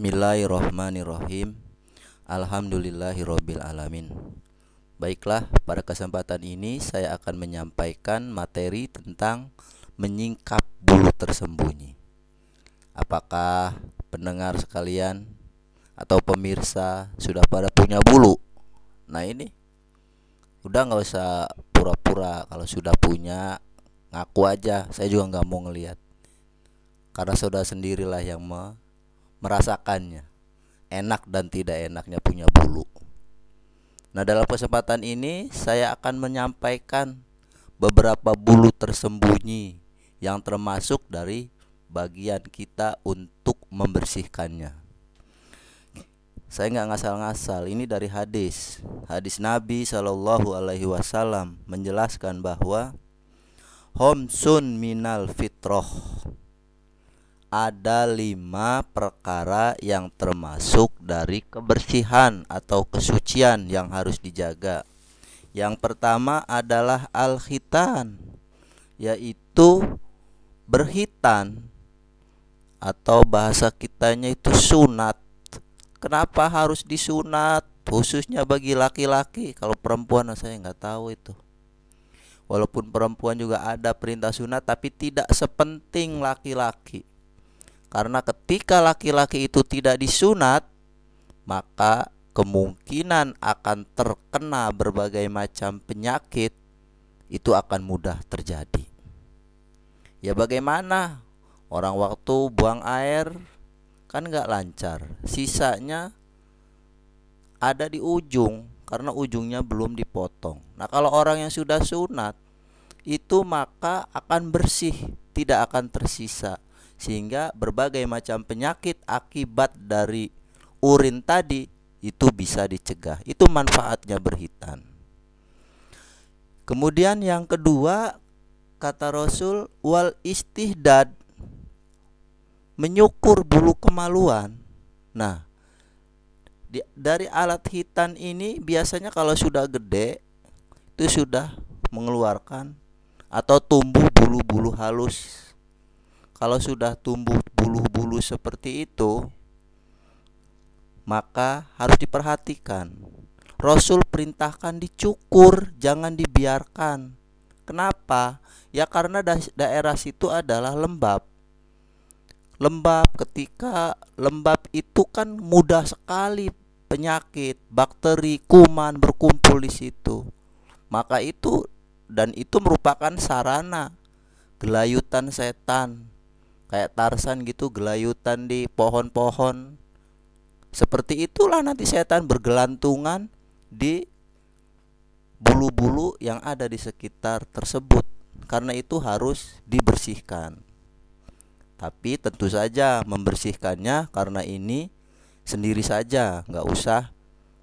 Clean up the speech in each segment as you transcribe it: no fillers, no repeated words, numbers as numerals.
Bismillahirrohmanirrohim. Alhamdulillahirobbil alamin. Baiklah, pada kesempatan ini saya akan menyampaikan materi tentang menyingkap bulu tersembunyi. Apakah pendengar sekalian atau pemirsa sudah pada punya bulu? Nah ini, udah gak usah pura-pura. Kalau sudah punya, ngaku aja. Saya juga gak mau ngelihat, karena saudara sendirilah yang merasakannya, enak dan tidak enaknya punya bulu. Nah, dalam kesempatan ini saya akan menyampaikan beberapa bulu tersembunyi yang termasuk dari bagian kita untuk membersihkannya. Saya nggak ngasal-ngasal, ini dari hadis Nabi Shallallahu Alaihi Wasallam menjelaskan bahwa homsun minal fitroh, ada 5 perkara yang termasuk dari kebersihan atau kesucian yang harus dijaga. Yang pertama adalah al-khitan, yaitu berhitan, atau bahasa kitanya itu sunat. Kenapa harus disunat? Khususnya bagi laki-laki. Kalau perempuan saya nggak tahu itu. Walaupun perempuan juga ada perintah sunat, tapi tidak sepenting laki-laki. Karena ketika laki-laki itu tidak disunat, maka kemungkinan akan terkena berbagai macam penyakit itu akan mudah terjadi. Ya bagaimana? Orang waktu buang air kan gak lancar, sisanya ada di ujung karena ujungnya belum dipotong. Nah, kalau orang yang sudah sunat itu maka akan bersih, tidak akan tersisa, sehingga berbagai macam penyakit akibat dari urin tadi itu bisa dicegah. Itu manfaatnya berhitan. Kemudian yang kedua, kata Rasul, wal istihdad, menyukur bulu kemaluan. Nah, dari alat hitan ini biasanya kalau sudah gede itu sudah mengeluarkan atau tumbuh bulu-bulu halus. Kalau sudah tumbuh bulu-bulu seperti itu, maka harus diperhatikan. Rasul perintahkan dicukur, jangan dibiarkan. Kenapa? Ya karena daerah situ adalah lembab. Ketika lembab itu kan mudah sekali penyakit, bakteri, kuman berkumpul di situ. Maka itu merupakan sarana gelayutan setan. Kayak Tarsan gitu, gelayutan di pohon-pohon. Seperti itulah nanti setan bergelantungan di bulu-bulu yang ada di sekitar tersebut. Karena itu harus dibersihkan. Tapi tentu saja membersihkannya karena ini sendiri saja, gak usah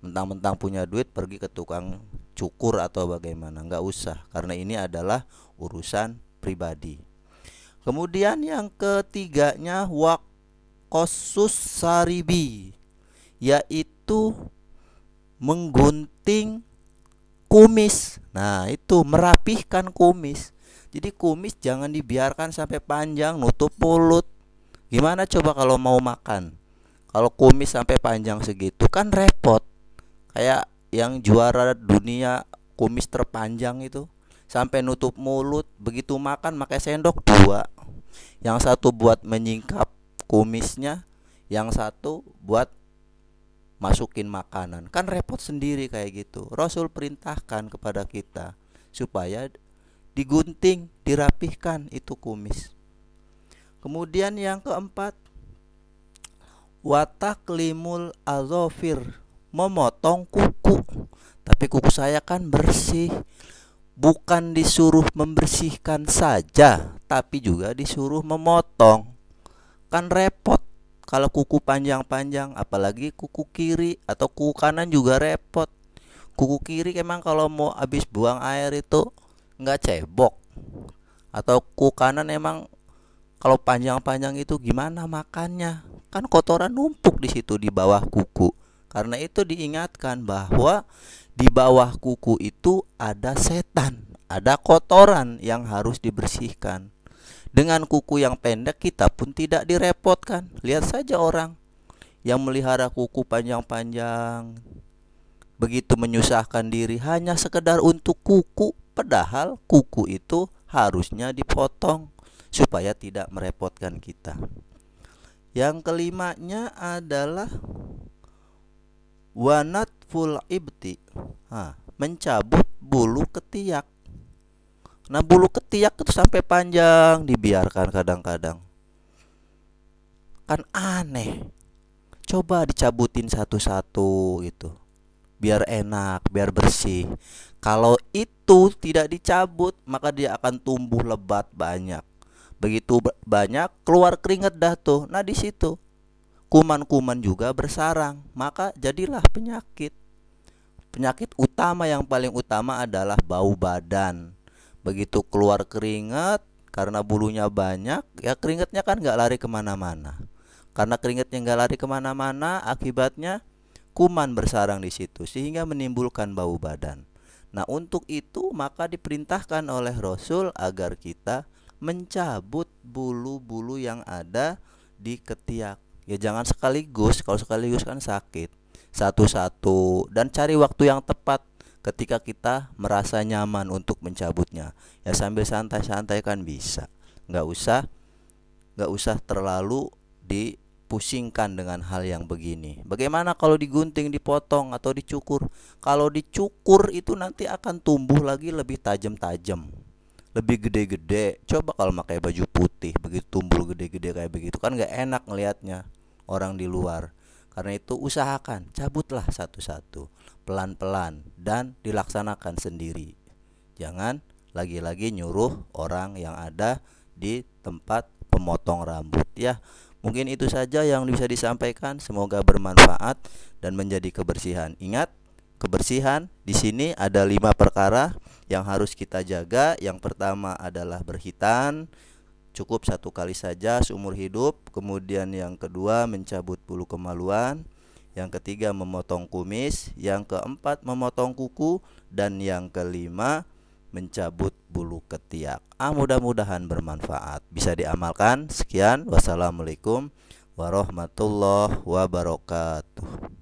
mentang-mentang punya duit pergi ke tukang cukur atau bagaimana. Gak usah, karena ini adalah urusan pribadi. Kemudian yang ketiganya waqosus saribi, yaitu menggunting kumis. Nah itu merapihkan kumis. Jadi kumis jangan dibiarkan sampai panjang nutup mulut. Gimana coba kalau mau makan, kalau kumis sampai panjang segitu kan repot. Kayak yang juara dunia kumis terpanjang itu sampai nutup mulut, begitu makan pakai sendok 2. Yang satu buat menyingkap kumisnya, yang satu buat masukin makanan. Kan repot sendiri kayak gitu. Rasul perintahkan kepada kita supaya digunting, dirapihkan itu kumis. Kemudian yang keempat, wataklimul azofir, memotong kuku. Tapi kuku saya kan bersih. Bukan disuruh membersihkan saja, tapi juga disuruh memotong. Kan repot kalau kuku panjang-panjang, apalagi kuku kiri atau kuku kanan juga repot. Kuku kiri emang kalau mau habis buang air itu nggak cebok, atau kuku kanan emang kalau panjang-panjang itu gimana makannya? Kan kotoran numpuk di situ di bawah kuku. Karena itu diingatkan bahwa di bawah kuku itu ada setan, ada kotoran yang harus dibersihkan. Dengan kuku yang pendek kita pun tidak direpotkan. Lihat saja orang yang melihara kuku panjang-panjang, begitu menyusahkan diri hanya sekedar untuk kuku, padahal kuku itu harusnya dipotong supaya tidak merepotkan kita. Yang kelimanya adalah wanatful ibti, mencabut bulu ketiak. Nah, bulu ketiak itu sampai panjang dibiarkan kadang-kadang. Kan aneh. Coba dicabutin satu-satu gitu. Biar enak, biar bersih. Kalau itu tidak dicabut, maka dia akan tumbuh lebat banyak. Begitu banyak keluar keringat dah tuh. Nah, di situ kuman-kuman juga bersarang, maka jadilah penyakit. Penyakit utama yang paling utama adalah bau badan. Begitu keluar keringat, karena bulunya banyak, ya keringatnya kan nggak lari kemana-mana. Karena keringatnya nggak lari kemana-mana, akibatnya kuman bersarang di situ sehingga menimbulkan bau badan. Nah, untuk itu maka diperintahkan oleh Rasul agar kita mencabut bulu-bulu yang ada di ketiak. Ya jangan sekaligus, kalau sekaligus kan sakit. Satu-satu dan cari waktu yang tepat ketika kita merasa nyaman untuk mencabutnya. Ya sambil santai-santai kan bisa. Nggak usah nggak usah terlalu dipusingkan dengan hal yang begini. Bagaimana kalau digunting, dipotong atau dicukur? Kalau dicukur itu nanti akan tumbuh lagi lebih tajam-tajam, lebih gede-gede. Coba kalau pakai baju putih, begitu tumbuh gede-gede kayak begitu kan nggak enak ngelihatnya orang di luar. Karena itu usahakan cabutlah satu-satu, pelan-pelan dan dilaksanakan sendiri. Jangan lagi-lagi nyuruh orang yang ada di tempat pemotong rambut ya. Mungkin itu saja yang bisa disampaikan. Semoga bermanfaat dan menjadi kebersihan. Ingat, kebersihan di sini ada 5 perkara yang harus kita jaga. Yang pertama adalah berhitan, cukup 1 kali saja seumur hidup. Kemudian yang kedua mencabut bulu kemaluan. Yang ketiga memotong kumis. Yang keempat memotong kuku. Dan yang kelima mencabut bulu ketiak. Mudah-mudahan bermanfaat, bisa diamalkan. Sekian, wassalamualaikum warahmatullahi wabarakatuh.